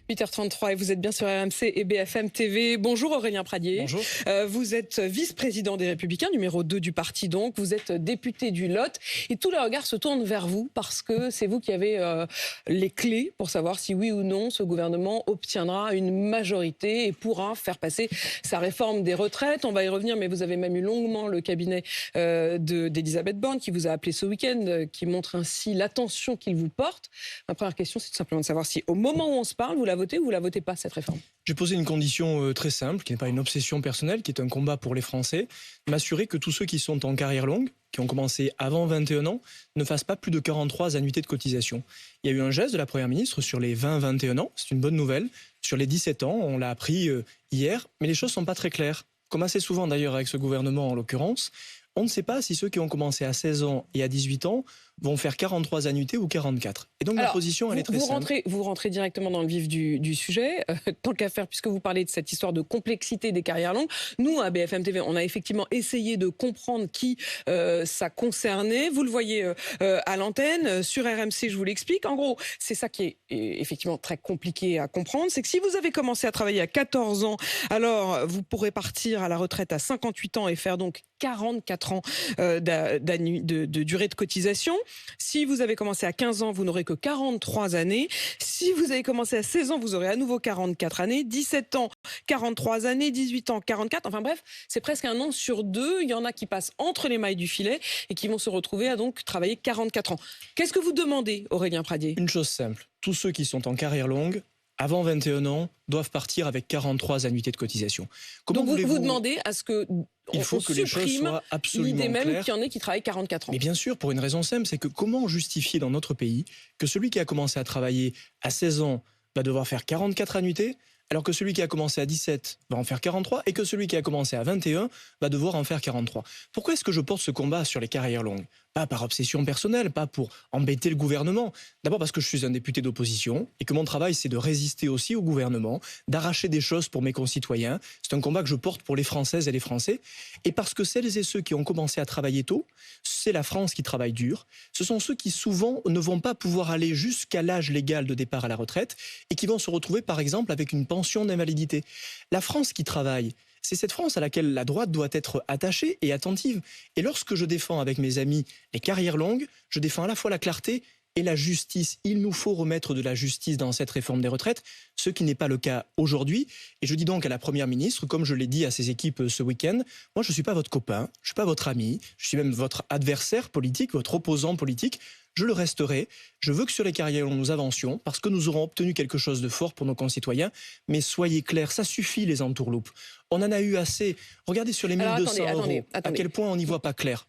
8h33 et vous êtes bien sur RMC et BFM TV. Bonjour Aurélien Pradier. Bonjour. Vous êtes vice-président des Républicains, numéro 2 du parti donc. Vous êtes député du Lot et tous les regards se tournent vers vous parce que c'est vous qui avez les clés pour savoir si oui ou non ce gouvernement obtiendra une majorité et pourra faire passer sa réforme des retraites. On va y revenir, mais vous avez même eu longuement le cabinet d'Elisabeth Borne qui vous a appelé ce week-end, qui montre ainsi l'attention qu'il vous porte. Ma première question, c'est tout simplement de savoir si au moment où on se parle, vous la votez ou vous la votez pas, cette réforme? J'ai posé une condition très simple, qui n'est pas une obsession personnelle, qui est un combat pour les Français, m'assurer que tous ceux qui sont en carrière longue, qui ont commencé avant 21 ans, ne fassent pas plus de 43 annuités de cotisation. Il y a eu un geste de la Première ministre sur les 20-21 ans, c'est une bonne nouvelle. Sur les 17 ans, on l'a appris hier, mais les choses ne sont pas très claires. Comme assez souvent d'ailleurs avec ce gouvernement en l'occurrence, on ne sait pas si ceux qui ont commencé à 16 ans et à 18 ans vont faire 43 annuités ou 44. Et donc ma position, elle est très simple. Vous rentrez directement dans le vif du sujet, tant qu'à faire, puisque vous parlez de cette histoire de complexité des carrières longues. Nous, à BFM TV, on a effectivement essayé de comprendre qui ça concernait. Vous le voyez à l'antenne, sur RMC, je vous l'explique. En gros, c'est ça qui est effectivement très compliqué à comprendre. C'est que si vous avez commencé à travailler à 14 ans, alors vous pourrez partir à la retraite à 58 ans et faire donc 44 ans de durée de cotisation. Si vous avez commencé à 15 ans, vous n'aurez que 43 années. Si vous avez commencé à 16 ans, vous aurez à nouveau 44 années. 17 ans, 43 années. 18 ans, 44. Enfin bref, c'est presque un an sur deux. Il y en a qui passent entre les mailles du filet et qui vont se retrouver à donc travailler 44 ans. Qu'est-ce que vous demandez, Aurélien Pradier? Une chose simple. Tous ceux qui sont en carrière longue, avant 21 ans, doivent partir avec 43 annuités de cotisation. Comment donc vous demandez à ce que il faut que les choses soient absolument l'idée même claires. qu'il y en ait qui travaillent 44 ans. Mais bien sûr, pour une raison simple, c'est que comment justifier dans notre pays que celui qui a commencé à travailler à 16 ans va devoir faire 44 annuités, alors que celui qui a commencé à 17 va en faire 43 et que celui qui a commencé à 21 va devoir en faire 43. Pourquoi est-ce que je porte ce combat sur les carrières longues? Pas par obsession personnelle, pas pour embêter le gouvernement. D'abord parce que je suis un député d'opposition et que mon travail c'est de résister aussi au gouvernement, d'arracher des choses pour mes concitoyens. C'est un combat que je porte pour les Françaises et les Français. Et parce que celles et ceux qui ont commencé à travailler tôt, c'est la France qui travaille dur. Ce sont ceux qui souvent ne vont pas pouvoir aller jusqu'à l'âge légal de départ à la retraite et qui vont se retrouver par exemple avec une pension d'invalidité. La France qui travaille, c'est cette France à laquelle la droite doit être attachée et attentive. Et lorsque je défends avec mes amis les carrières longues, je défends à la fois la clarté et la justice. Il nous faut remettre de la justice dans cette réforme des retraites, ce qui n'est pas le cas aujourd'hui. Et je dis donc à la Première ministre, comme je l'ai dit à ses équipes ce week-end, moi je ne suis pas votre copain, je ne suis pas votre ami, je suis même votre adversaire politique, votre opposant politique. Je le resterai. Je veux que sur les carrières longues, nous avancions parce que nous aurons obtenu quelque chose de fort pour nos concitoyens. Mais soyez clairs, ça suffit les entourloupes. On en a eu assez. Regardez sur les 1200 euros, à quel point on n'y voit pas clair.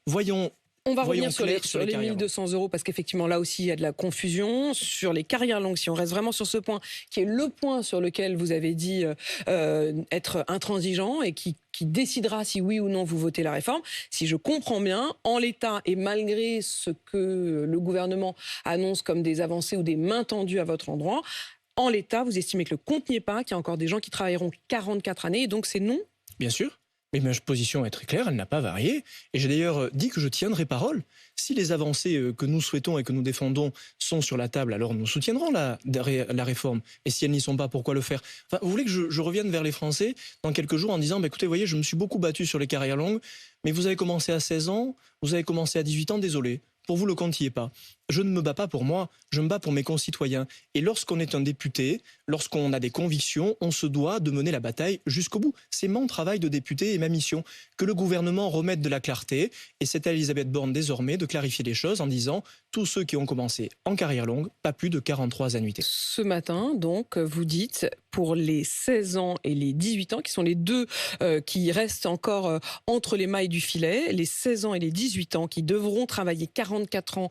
On va revenir sur les carrières 1200 euros parce qu'effectivement là aussi il y a de la confusion sur les carrières longues. Si on reste vraiment sur ce point qui est le point sur lequel vous avez dit être intransigeant et qui décidera si oui ou non vous votez la réforme. Si je comprends bien, en l'état et malgré ce que le gouvernement annonce comme des avancées ou des mains tendues à votre endroit, en l'état vous estimez que le compte n'y est pas, qu'il y a encore des gens qui travailleront 44 années et donc c'est non? Bien sûr. Mais ma position est très claire, elle n'a pas varié. Et j'ai d'ailleurs dit que je tiendrai parole. Si les avancées que nous souhaitons et que nous défendons sont sur la table, alors nous soutiendrons la réforme. Et si elles n'y sont pas, pourquoi le faire? Enfin, vous voulez que je revienne vers les Français dans quelques jours en disant, écoutez, vous voyez, je me suis beaucoup battu sur les carrières longues, mais vous avez commencé à 16 ans, vous avez commencé à 18 ans, désolé. Pour vous, le compte n'y est pas. Je ne me bats pas pour moi, je me bats pour mes concitoyens. Et lorsqu'on est un député, lorsqu'on a des convictions, on se doit de mener la bataille jusqu'au bout. C'est mon travail de député et ma mission. Que le gouvernement remette de la clarté. Et c'est à Elisabeth Borne désormais de clarifier les choses en disant tous ceux qui ont commencé en carrière longue, pas plus de 43 annuités. Ce matin, donc, vous dites pour les 16 ans et les 18 ans, qui sont les deux qui restent encore entre les mailles du filet, les 16 ans et les 18 ans qui devront travailler 44 ans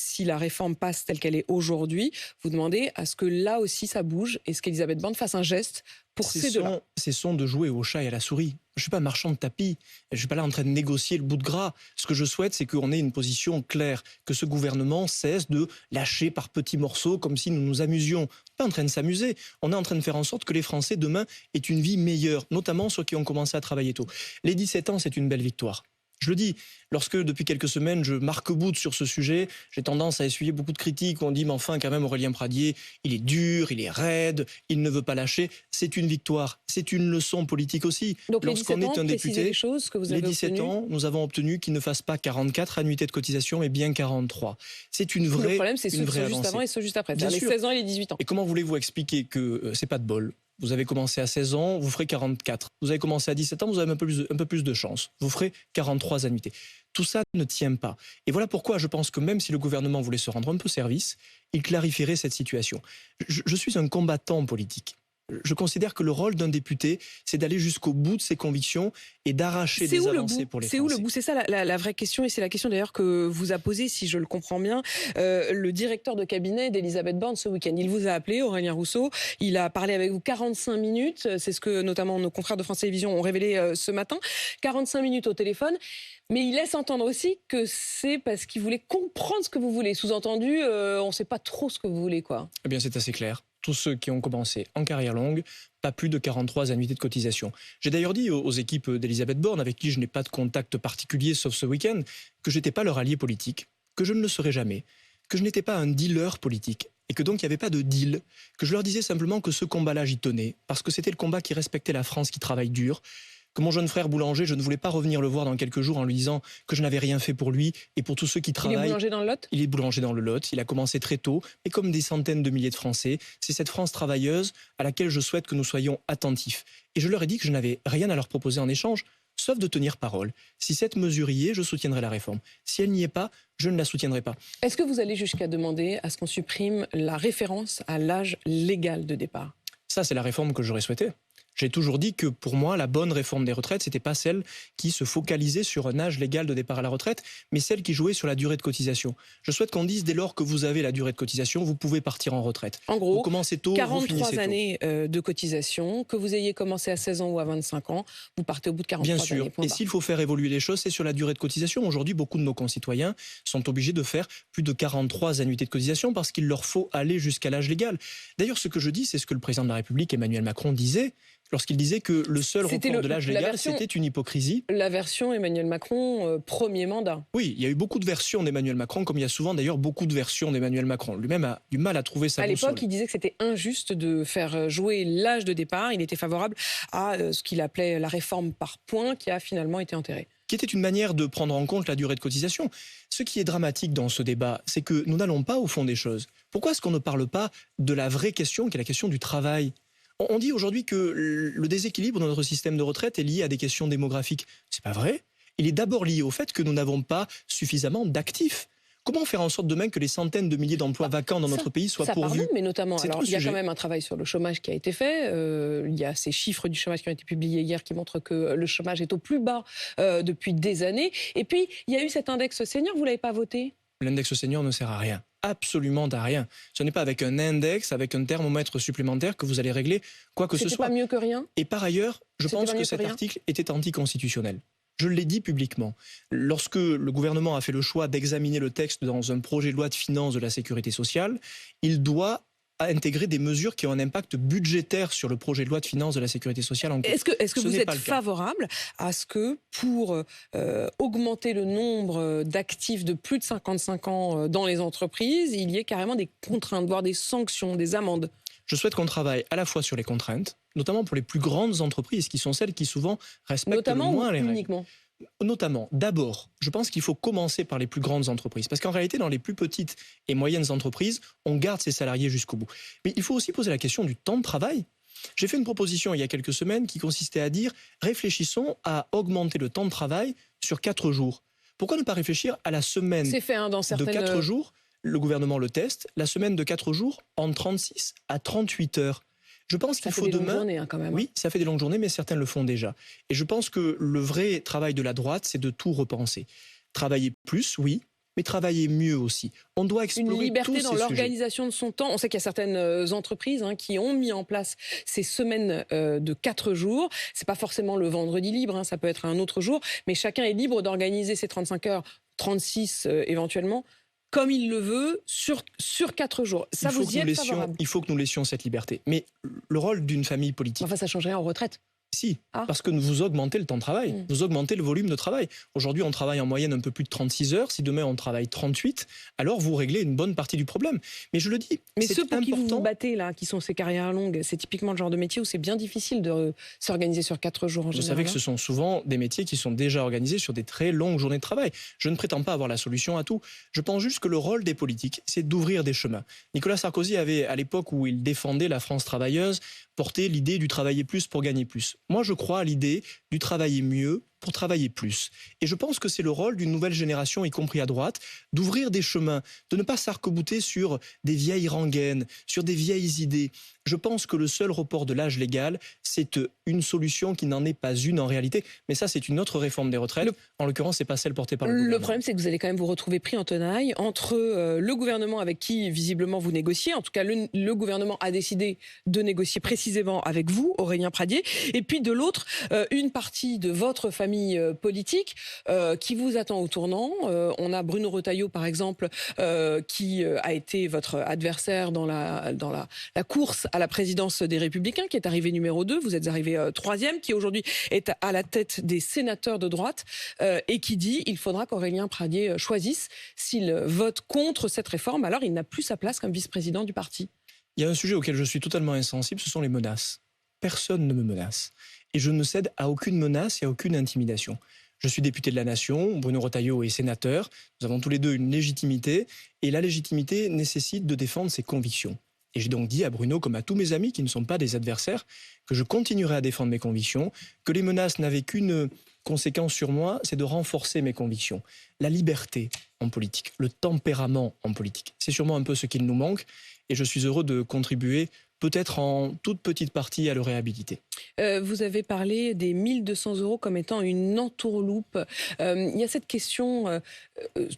si la réforme passe telle qu'elle est aujourd'hui, vous demandez à ce que là aussi ça bouge et ce qu'Elisabeth Borne fasse un geste pour ces deux-là. Cessons de jouer au chat et à la souris. Je ne suis pas marchand de tapis, je ne suis pas là en train de négocier le bout de gras. Ce que je souhaite, c'est qu'on ait une position claire, que ce gouvernement cesse de lâcher par petits morceaux comme si nous nous amusions. On n'est pas en train de s'amuser, on est en train de faire en sorte que les Français demain aient une vie meilleure, notamment ceux qui ont commencé à travailler tôt. Les 17 ans, c'est une belle victoire. Je le dis, lorsque depuis quelques semaines je marque-boute sur ce sujet, j'ai tendance à essuyer beaucoup de critiques. On dit mais enfin quand même Aurélien Pradié, il est dur, il est raide, il ne veut pas lâcher. C'est une victoire, c'est une leçon politique aussi. Donc Lorsqu'on est un député, les choses que vous avez les 17 obtenues. ans, nous avons obtenu qu'il ne fasse pas 44 annuités de cotisation, mais bien 43. C'est une vraie Le problème, c'est ceux qui sont juste avancée. avant et ceux juste après. Bien Les sûr. 16 ans et les 18 ans. Et comment voulez-vous expliquer que c'est pas de bol? Vous avez commencé à 16 ans, vous ferez 44. Vous avez commencé à 17 ans, vous avez un peu plus de chance. Vous ferez 43 annuités. Tout ça ne tient pas. Et voilà pourquoi je pense que même si le gouvernement voulait se rendre un peu service, il clarifierait cette situation. Je suis un combattant politique. Je considère que le rôle d'un député, c'est d'aller jusqu'au bout de ses convictions et d'arracher des avancées pour les Français. C'est où le bout? C'est ça la vraie question, et c'est la question d'ailleurs que vous a posée, si je le comprends bien, le directeur de cabinet d'Elisabeth Borne ce week-end. Il vous a appelé, Aurélien Rousseau, il a parlé avec vous 45 minutes, c'est ce que notamment nos confrères de France Télévisions ont révélé ce matin, 45 minutes au téléphone, mais il laisse entendre aussi que c'est parce qu'il voulait comprendre ce que vous voulez. Sous-entendu, on ne sait pas trop ce que vous voulez, quoi. Eh bien, c'est assez clair. Tous ceux qui ont commencé en carrière longue, pas plus de 43 annuités de cotisation. J'ai d'ailleurs dit aux équipes d'Elisabeth Borne, avec qui je n'ai pas de contact particulier sauf ce week-end, que je n'étais pas leur allié politique, que je ne le serai jamais, que je n'étais pas un dealer politique, et que donc il n'y avait pas de deal, que je leur disais simplement que ce combat-là, j'y tenais, parce que c'était le combat qui respectait la France qui travaille dur, que mon jeune frère boulanger, je ne voulais pas revenir le voir dans quelques jours en lui disant que je n'avais rien fait pour lui et pour tous ceux qui travaillent. Il est boulanger dans le Lot ? Il est boulanger dans le Lot, il a commencé très tôt, mais comme des centaines de milliers de Français, c'est cette France travailleuse à laquelle je souhaite que nous soyons attentifs. Et je leur ai dit que je n'avais rien à leur proposer en échange, sauf de tenir parole. Si cette mesure y est, je soutiendrai la réforme. Si elle n'y est pas, je ne la soutiendrai pas. Est-ce que vous allez jusqu'à demander à ce qu'on supprime la référence à l'âge légal de départ ? Ça, c'est la réforme que j'aurais souhaitée. J'ai toujours dit que pour moi, la bonne réforme des retraites, c'était pas celle qui se focalisait sur un âge légal de départ à la retraite, mais celle qui jouait sur la durée de cotisation. Je souhaite qu'on dise, dès lors que vous avez la durée de cotisation, vous pouvez partir en retraite. En gros, vous commencez tôt, vous finissez 43 tôt. années de cotisation, que vous ayez commencé à 16 ans ou à 25 ans, vous partez au bout de 43 Bien années. sûr. Et s'il faut faire évoluer les choses, c'est sur la durée de cotisation. Aujourd'hui, beaucoup de nos concitoyens sont obligés de faire plus de 43 annuités de cotisation parce qu'il leur faut aller jusqu'à l'âge légal. D'ailleurs, ce que je dis, c'est ce que le président de la République, Emmanuel Macron, disait lorsqu'il disait que le seul report de l'âge légal, c'était une hypocrisie. La version Emmanuel Macron, premier mandat. Oui, il y a eu beaucoup de versions d'Emmanuel Macron, comme il y a souvent d'ailleurs beaucoup de versions d'Emmanuel Macron. Lui-même a du mal à trouver sa boussole. À l'époque, il disait que c'était injuste de faire jouer l'âge de départ. Il était favorable à ce qu'il appelait la réforme par points, qui a finalement été enterrée. Qui était une manière de prendre en compte la durée de cotisation. Ce qui est dramatique dans ce débat, c'est que nous n'allons pas au fond des choses. Pourquoi est-ce qu'on ne parle pas de la vraie question, qui est la question du travail ? On dit aujourd'hui que le déséquilibre de notre système de retraite est lié à des questions démographiques. C'est pas vrai. Il est d'abord lié au fait que nous n'avons pas suffisamment d'actifs. Comment faire en sorte demain que les centaines de milliers d'emplois vacants dans notre pays soient pourvus ? Pardon, mais notamment, alors, il y a sujet. quand même un travail sur le chômage qui a été fait. Il y a ces chiffres du chômage qui ont été publiés hier qui montrent que le chômage est au plus bas depuis des années. Et puis, il y a eu cet index senior, vous ne l'avez pas voté ? L'index senior ne sert à rien. Absolument à rien. Ce n'est pas avec un index, avec un thermomètre supplémentaire que vous allez régler quoi que ce soit. C'était pas mieux que rien ? Et par ailleurs, je pense que cet article était anticonstitutionnel. Je l'ai dit publiquement. Lorsque le gouvernement a fait le choix d'examiner le texte dans un projet de loi de finances de la sécurité sociale, il doit intégrer des mesures qui ont un impact budgétaire sur le projet de loi de finances de la sécurité sociale en cours. Est-ce que vous êtes favorable à ce que pour augmenter le nombre d'actifs de plus de 55 ans dans les entreprises, il y ait carrément des contraintes, voire des sanctions, des amendes ? Je souhaite qu'on travaille à la fois sur les contraintes, notamment pour les plus grandes entreprises, qui sont celles qui souvent respectent le moins les règles. Uniquement ? Notamment, d'abord, je pense qu'il faut commencer par les plus grandes entreprises. Parce qu'en réalité, dans les plus petites et moyennes entreprises, on garde ses salariés jusqu'au bout. Mais il faut aussi poser la question du temps de travail. J'ai fait une proposition il y a quelques semaines qui consistait à dire « réfléchissons à augmenter le temps de travail sur 4 jours ». Pourquoi ne pas réfléchir à la semaine de 4 jours ? Le gouvernement le teste, la semaine de 4 jours en 36 à 38 heures. Je pense qu'il faut demain. Journées, quand même. Oui, ça fait des longues journées, mais certains le font déjà. Et je pense que le vrai travail de la droite, c'est de tout repenser. Travailler plus, oui, mais travailler mieux aussi. On doit explorer une liberté tous ces dans sujets. l'organisation de son temps. On sait qu'il y a certaines entreprises qui ont mis en place ces semaines de 4 jours. C'est pas forcément le vendredi libre, ça peut être un autre jour, mais chacun est libre d'organiser ses 35 heures, 36 éventuellement, comme il le veut, sur 4 jours. Ça, vous y êtes favorable ? Il faut que nous laissions cette liberté. Mais le rôle d'une famille politique... Enfin, ça changerait en retraite. Si, Ah. parce que vous augmentez le temps de travail, vous augmentez le volume de travail. Aujourd'hui, on travaille en moyenne un peu plus de 36 heures. Si demain, on travaille 38, alors vous réglez une bonne partie du problème. Mais je le dis, Mais c'est ceux pour qui vous vous important. battez, là, qui sont ces carrières longues, c'est typiquement le genre de métier où c'est bien difficile de s'organiser sur 4 jours en Vous général. savez que ce sont souvent des métiers qui sont déjà organisés sur des très longues journées de travail. Je ne prétends pas avoir la solution à tout. Je pense juste que le rôle des politiques, c'est d'ouvrir des chemins. Nicolas Sarkozy avait, à l'époque où il défendait la France travailleuse, porté l'idée du travailler plus pour gagner plus. Moi, je crois à l'idée du travailler mieux pour travailler plus. Et je pense que c'est le rôle d'une nouvelle génération, y compris à droite, d'ouvrir des chemins, de ne pas s'arc-bouter sur des vieilles rengaines, sur des vieilles idées. Je pense que le seul report de l'âge légal, c'est une solution qui n'en est pas une en réalité. Mais ça, c'est une autre réforme des retraites. En l'occurrence, c'est pas celle portée par le gouvernement. Le problème, c'est que vous allez quand même vous retrouver pris en tenaille entre le gouvernement avec qui, visiblement, vous négociez. En tout cas, le gouvernement a décidé de négocier précisément avec vous, Aurélien Pradié. Et puis, de l'autre, une partie de votre famille politique qui vous attend au tournant. On a Bruno Retailleau, par exemple, qui a été votre adversaire dans la course à la présidence des Républicains, qui est arrivé numéro 2. Vous êtes arrivé 3e, qui aujourd'hui est à la tête des sénateurs de droite et qui dit il faudra qu'Aurélien Pradié choisisse. S'il vote contre cette réforme, alors il n'a plus sa place comme vice-président du parti. Il y a un sujet auquel je suis totalement insensible, ce sont les menaces. Personne ne me menace. Et je ne cède à aucune menace et à aucune intimidation. Je suis député de la Nation, Bruno Retailleau est sénateur. Nous avons tous les deux une légitimité. Et la légitimité nécessite de défendre ses convictions. Et j'ai donc dit à Bruno, comme à tous mes amis qui ne sont pas des adversaires, que je continuerai à défendre mes convictions, que les menaces n'avaient qu'une conséquence sur moi, c'est de renforcer mes convictions. La liberté en politique, le tempérament en politique, c'est sûrement un peu ce qu'il nous manque. Et je suis heureux de contribuer, peut-être en toute petite partie, à le réhabiliter. Vous avez parlé des 1 200 € comme étant une entourloupe. Il y a cette question,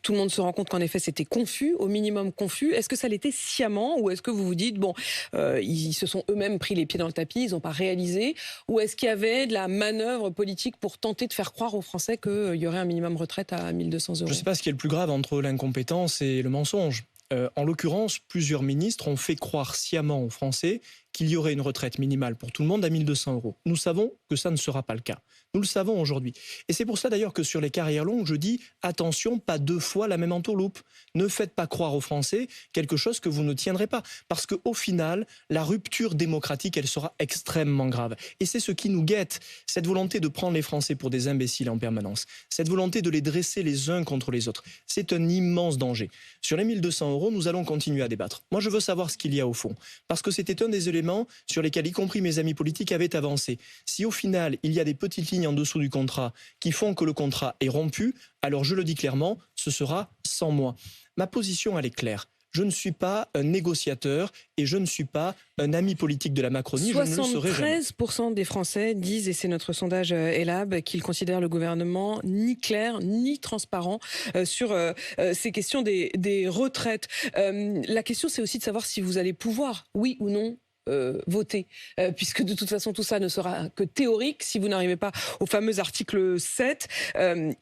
tout le monde se rend compte qu'en effet c'était confus, au minimum confus. Est-ce que ça l'était sciemment ou est-ce que vous vous dites, bon, ils se sont eux-mêmes pris les pieds dans le tapis, ils n'ont pas réalisé, ou est-ce qu'il y avait de la manœuvre politique pour tenter de faire croire aux Français qu'il y aurait un minimum retraite à 1 200 €? Je ne sais pas ce qui est le plus grave entre l'incompétence et le mensonge. En l'occurrence, plusieurs ministres ont fait croire sciemment aux Français qu'il y aurait une retraite minimale pour tout le monde à 1 200 €. Nous savons que ça ne sera pas le cas. Nous le savons aujourd'hui. Et c'est pour ça d'ailleurs que sur les carrières longues, je dis attention, pas 2 fois la même entourloupe. Ne faites pas croire aux Français quelque chose que vous ne tiendrez pas. Parce qu'au final, la rupture démocratique, elle sera extrêmement grave. Et c'est ce qui nous guette, cette volonté de prendre les Français pour des imbéciles en permanence. Cette volonté de les dresser les uns contre les autres. C'est un immense danger. Sur les 1 200 €, nous allons continuer à débattre. Moi, je veux savoir ce qu'il y a au fond. Parce que c'était un des éléments sur lesquels, y compris mes amis politiques, avaient avancé. Si au final, il y a des petites lignes en dessous du contrat qui font que le contrat est rompu, alors je le dis clairement, ce sera sans moi. Ma position, elle est claire. Je ne suis pas un négociateur et je ne suis pas un ami politique de la Macronie. Je ne le serai jamais. 73% des Français disent, et c'est notre sondage Elab, qu'ils considèrent le gouvernement ni clair ni transparent sur ces questions des retraites. La question, c'est aussi de savoir si vous allez pouvoir, oui ou non, voter, puisque de toute façon tout ça ne sera que théorique si vous n'arrivez pas au fameux article 7.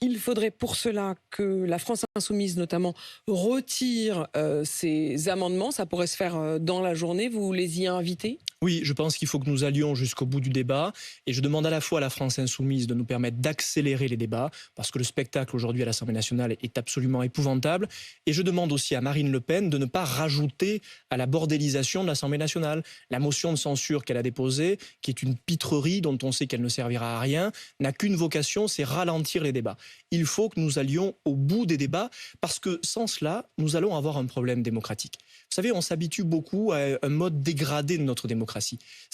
Il faudrait pour cela que la France Insoumise notamment retire ces amendements. Ça pourrait se faire dans la journée. Vous les y invitez ? Oui, je pense qu'il faut que nous allions jusqu'au bout du débat et je demande à la fois à la France Insoumise de nous permettre d'accélérer les débats parce que le spectacle aujourd'hui à l'Assemblée nationale est absolument épouvantable et je demande aussi à Marine Le Pen de ne pas rajouter à la bordélisation de l'Assemblée nationale. La motion de censure qu'elle a déposée, qui est une pitrerie dont on sait qu'elle ne servira à rien, n'a qu'une vocation, c'est ralentir les débats. Il faut que nous allions au bout des débats parce que sans cela, nous allons avoir un problème démocratique. Vous savez, on s'habitue beaucoup à un mode dégradé de notre démocratie.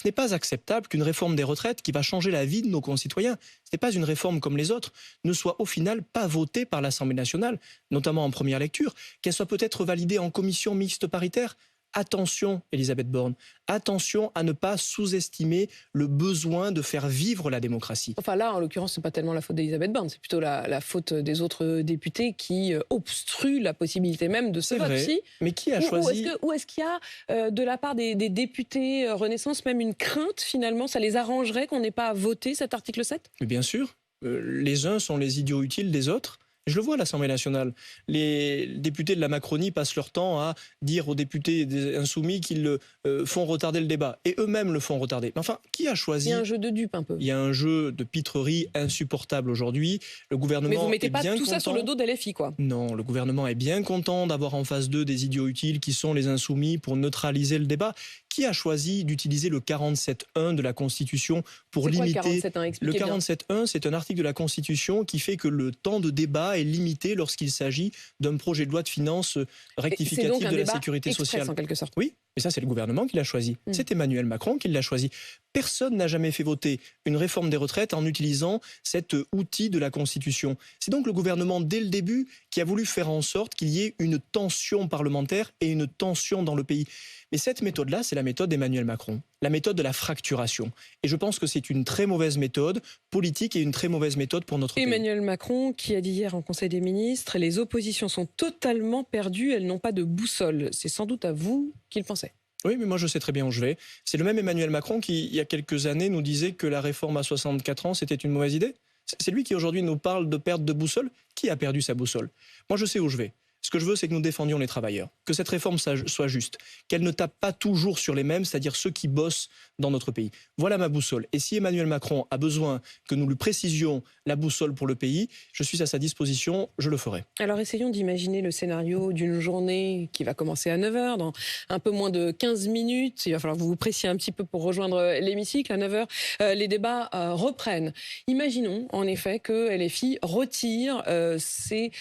Ce n'est pas acceptable qu'une réforme des retraites qui va changer la vie de nos concitoyens, ce n'est pas une réforme comme les autres, ne soit au final pas votée par l'Assemblée nationale, notamment en première lecture, qu'elle soit peut-être validée en commission mixte paritaire. Attention, Elisabeth Borne, attention à ne pas sous-estimer le besoin de faire vivre la démocratie. Enfin là, en l'occurrence, ce n'est pas tellement la faute d'Elisabeth Borne, c'est plutôt la faute des autres députés qui obstruent la possibilité même de ce vote. C'est vrai, mais qui a choisi... Ou est-ce qu'il y a de la part des députés Renaissance même une crainte finalement? Ça les arrangerait qu'on n'ait pas voté cet article 7? Mais bien sûr, les uns sont les idiots utiles des autres. Je le vois à l'Assemblée nationale. Les députés de la Macronie passent leur temps à dire aux députés des Insoumis qu'ils font retarder le débat. Et eux-mêmes le font retarder. Mais enfin, qui a choisi? Il y a un jeu de dupes un peu. Il y a un jeu de pitrerie insupportable aujourd'hui. Le gouvernement Mais vous mettez est pas bien tout content. ça sur le dos d'LFI, quoi. Non, le gouvernement est bien content d'avoir en face d'eux des idiots utiles qui sont les Insoumis pour neutraliser le débat. Qui a choisi d'utiliser le 47.1 de la Constitution pour limiter... C'est quoi le 47.1? Le Expliquez bien. 47.1, c'est un article de la Constitution qui fait que le temps de débat est limité lorsqu'il s'agit d'un projet de loi de finances rectificative donc un de la débat sécurité express, sociale. en quelque sorte. Oui, mais ça, c'est le gouvernement qui l'a choisi. C'est Emmanuel Macron qui l'a choisi. Personne n'a jamais fait voter une réforme des retraites en utilisant cet outil de la Constitution. C'est donc le gouvernement, dès le début, qui a voulu faire en sorte qu'il y ait une tension parlementaire et une tension dans le pays. Mais cette méthode-là, c'est la méthode d'Emmanuel Macron, la méthode de la fracturation. Et je pense que c'est une très mauvaise méthode politique et une très mauvaise méthode pour notre pays. Emmanuel Macron, qui a dit hier en Conseil des ministres, les oppositions sont totalement perdues, elles n'ont pas de boussole. C'est sans doute à vous qu'il pensait. Oui, mais moi je sais très bien où je vais. C'est le même Emmanuel Macron qui, il y a quelques années, nous disait que la réforme à 64 ans, c'était une mauvaise idée. C'est lui qui aujourd'hui nous parle de perte de boussole. Qui a perdu sa boussole? Moi je sais où je vais. Ce que je veux, c'est que nous défendions les travailleurs, que cette réforme soit juste, qu'elle ne tape pas toujours sur les mêmes, c'est-à-dire ceux qui bossent dans notre pays. Voilà ma boussole. Et si Emmanuel Macron a besoin que nous lui précisions la boussole pour le pays, je suis à sa disposition, je le ferai. Alors essayons d'imaginer le scénario d'une journée qui va commencer à 9 h, dans un peu moins de 15 minutes. Il va falloir que vous vous pressiez un petit peu pour rejoindre l'hémicycle. À 9 h, les débats reprennent. Imaginons en effet que LFI retire ces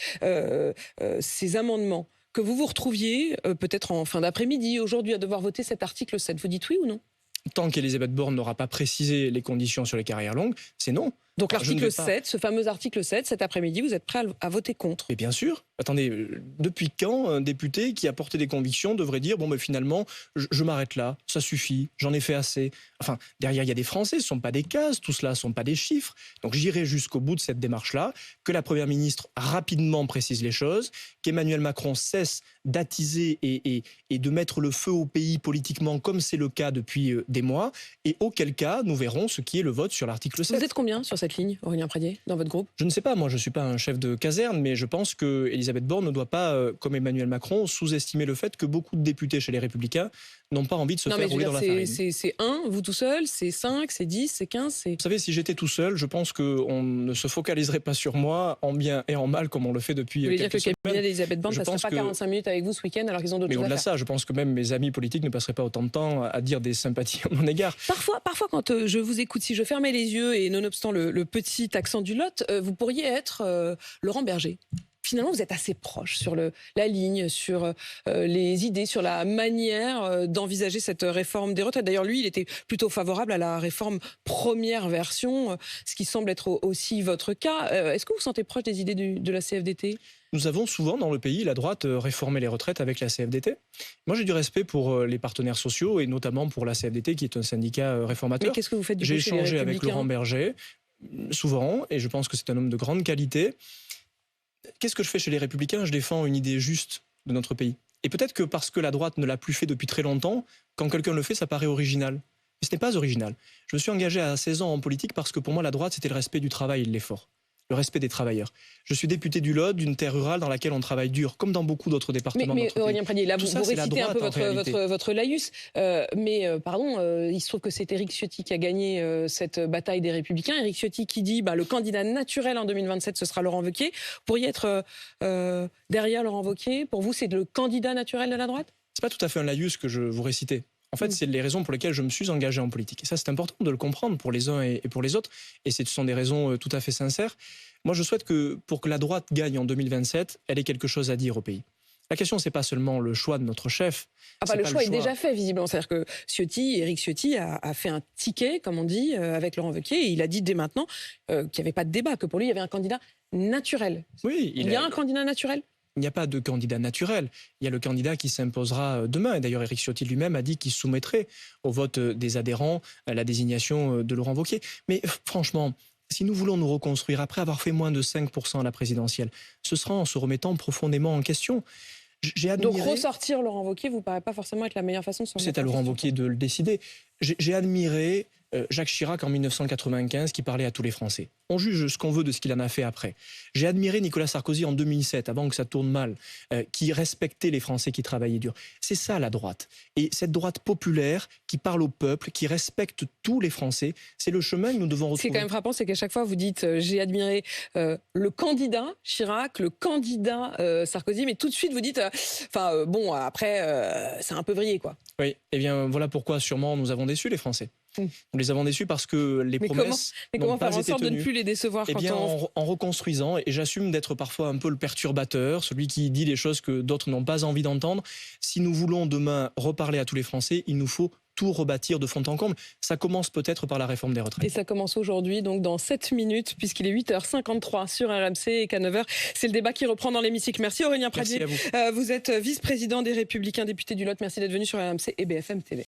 amendements, que vous vous retrouviez peut-être en fin d'après-midi, aujourd'hui, à devoir voter cet article 7. Vous dites oui ou non? Tant qu'Elisabeth Borne n'aura pas précisé les conditions sur les carrières longues, c'est non. Donc Alors, l'article 7, ce fameux article 7, cet après-midi, vous êtes prêt à voter contre? Mais bien sûr. Attendez, depuis quand un député qui a porté des convictions devrait dire bon, mais finalement, je m'arrête là, ça suffit, j'en ai fait assez. Enfin, derrière, il y a des Français, ce ne sont pas des cases, tout cela ne sont pas des chiffres. Donc j'irai jusqu'au bout de cette démarche-là, que la Première ministre rapidement précise les choses, qu'Emmanuel Macron cesse d'attiser et de mettre le feu au pays politiquement, comme c'est le cas depuis des mois, et auquel cas, nous verrons ce qui est le vote sur l'article 7. Vous êtes combien sur cette ligne, Aurélien Pradié, dans votre groupe? Je ne sais pas, moi je ne suis pas un chef de caserne, mais je pense que Elisabeth Borne ne doit pas, comme Emmanuel Macron, sous-estimer le fait que beaucoup de députés chez les Républicains n'ont pas envie de se faire rouler dans la farine. C'est 1, vous tout seul, c'est 5, c'est 10, c'est 15, Vous savez, si j'étais tout seul, je pense qu'on ne se focaliserait pas sur moi, en bien et en mal, comme on le fait depuis quelques semaines. Vous voulez dire que le cabinet d'Elisabeth Borne ne passerait pas 45 minutes avec vous ce week-end alors qu'ils ont d'autres choses à faire? Mais au-delà de ça, je pense que même mes amis politiques ne passeraient pas autant de temps à dire des sympathies à mon égard. Parfois quand je vous écoute, si je fermais les yeux et nonobstant le petit accent du Lot, vous pourriez être Laurent Berger. Finalement, vous êtes assez proche sur la ligne, sur les idées, sur la manière d'envisager cette réforme des retraites. D'ailleurs, lui, il était plutôt favorable à la réforme première version, ce qui semble être aussi votre cas. Est-ce que vous vous sentez proche des idées de la CFDT ? Nous avons souvent dans le pays, la droite, réformé les retraites avec la CFDT. Moi, j'ai du respect pour les partenaires sociaux et notamment pour la CFDT qui est un syndicat réformateur. Mais qu'est-ce que vous faites du coup J'ai chez les échangé avec Républicains ? Laurent Berger, souvent, et je pense que c'est un homme de grande qualité. Qu'est-ce que je fais chez les Républicains? Je défends une idée juste de notre pays. Et peut-être que parce que la droite ne l'a plus fait depuis très longtemps, quand quelqu'un le fait, ça paraît original. Mais ce n'est pas original. Je me suis engagé à 16 ans en politique parce que pour moi, la droite, c'était le respect du travail et de l'effort. Le respect des travailleurs. Je suis député du Lot, d'une terre rurale dans laquelle on travaille dur, comme dans beaucoup d'autres départements. Mais Aurélien Pradié, là, vous récitez un peu votre laïus. Il se trouve que c'est Éric Ciotti qui a gagné cette bataille des Républicains. Éric Ciotti qui dit le candidat naturel en 2027, ce sera Laurent Wauquiez. Vous pourriez être derrière Laurent Wauquiez. Pour vous, c'est le candidat naturel de la droite? C'est pas tout à fait un laïus que je vous récitais. En fait, c'est les raisons pour lesquelles je me suis engagé en politique. Et ça, c'est important de le comprendre pour les uns et pour les autres. Et ce sont des raisons tout à fait sincères. Moi, je souhaite que pour que la droite gagne en 2027, elle ait quelque chose à dire au pays. La question, c'est pas seulement le choix de notre chef. Le choix est déjà fait, visiblement. C'est-à-dire que Éric Ciotti a fait un ticket, comme on dit, avec Laurent Wauquiez. Et il a dit dès maintenant qu'il n'y avait pas de débat, que pour lui, il y avait un candidat naturel. Oui, il y a un candidat naturel? Il n'y a pas de candidat naturel. Il y a le candidat qui s'imposera demain. Et d'ailleurs, Éric Ciotti lui-même a dit qu'il soumettrait au vote des adhérents la désignation de Laurent Wauquiez. Mais franchement, si nous voulons nous reconstruire après avoir fait moins de 5% à la présidentielle, ce sera en se remettant profondément en question. Donc ressortir Laurent Wauquiez vous paraît pas forcément être la meilleure façon de se remettre en question? C'est à Laurent Wauquiez de le décider. J'ai admiré Jacques Chirac en 1995 qui parlait à tous les Français. On juge ce qu'on veut de ce qu'il en a fait après. J'ai admiré Nicolas Sarkozy en 2007, avant que ça tourne mal, qui respectait les Français qui travaillaient dur. C'est ça la droite. Et cette droite populaire qui parle au peuple, qui respecte tous les Français, c'est le chemin que nous devons retrouver. Ce qui est quand même frappant, c'est qu'à chaque fois vous dites j'ai admiré le candidat Chirac, le candidat Sarkozy, mais tout de suite vous dites bon après c'est un peu vrillé quoi. Oui, et bien voilà pourquoi sûrement nous avons déçu les Français. Nous les avons déçus parce que les promesses comment n'ont pas faire en été sorte de tenues. ne plus les décevoir Eh bien, en reconstruisant, et j'assume d'être parfois un peu le perturbateur, celui qui dit des choses que d'autres n'ont pas envie d'entendre. Si nous voulons demain reparler à tous les Français, il nous faut tout rebâtir de fond en comble. Ça commence peut-être par la réforme des retraites. Et ça commence aujourd'hui, donc dans 7 minutes, puisqu'il est 8h53 sur RMC et qu'à 9h, c'est le débat qui reprend dans l'hémicycle. Merci Aurélien Pradier. Merci à vous. Vous êtes vice-président des Républicains, député du Lot. Merci d'être venu sur RMC et BFM TV.